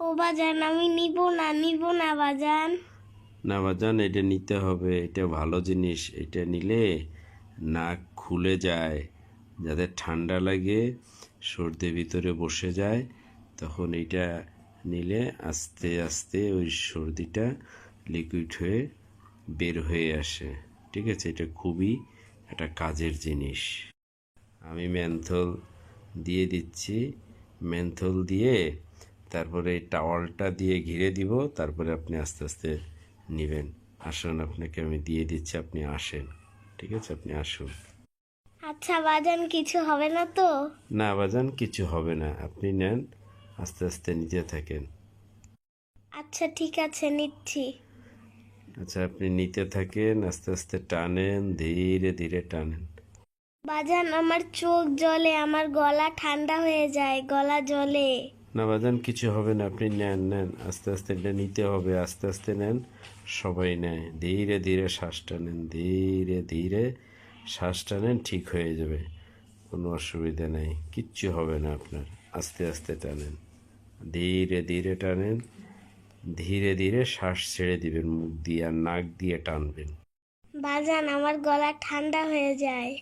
ও বাজান, আমি নিব না বাজান। না বাজান, এটা নিতে হবে, এটা ভালো জিনিস। এটা নিলে নাক খুলে যায়, যাদের ঠান্ডা লাগে, সর্দির ভিতরে বসে যায়, তখন এটা নিলে আস্তে আস্তে ওই সর্দিটা লিকুইড হয়ে বের হয়ে আসে। ঠিক আছে, এটা খুবই একটা কাজের জিনিস। আমি মেন্থল দিয়ে দিচ্ছি। মেন্থল দিয়ে তারপরে এই টাওয়ালটা দিয়ে ঘিরে দিব, তারপরে আপনি আস্তে আস্তে নেবেন। আসুন, আপনাকে আমি দিয়ে দিচ্ছি, আপনি আসেন। ঠিক আছে, আপনি আসুন। আচ্ছা বাজান, কিছু হবে না তো? না বাজান, কিছু হবে না, আপনি নেন, আস্তে আস্তে নিতে থাকেন। আচ্ছা ঠিক আছে, নিচ্ছি। আচ্ছা, আপনি নিতে থাকেন, আস্তে আস্তে টানেন, ধীরে ধীরে টানেন। বাজান, আমার চোখ জ্বলে, আমার গলা ঠান্ডা হয়ে যায়, গলা জ্বলে। না বাজান, কিছু হবে না, আপনি নেন নেন, আস্তে আস্তে এটা নিতে হবে, আস্তে আস্তে নেন। সবাই নেয়, ধীরে ধীরে শ্বাস টানেন, ধীরে ধীরে শ্বাস টানেন, ঠিক হয়ে যাবে, কোনো অসুবিধা নেই, কিচ্ছু হবে না আপনার। আস্তে আস্তে টানেন, ধীরে ধীরে টানেন, ধীরে ধীরে শ্বাস ছেড়ে দিবেন, মুখ দিয়ে আর নাক দিয়ে টানবেন। বাজান, আমার গলা ঠান্ডা হয়ে যায়।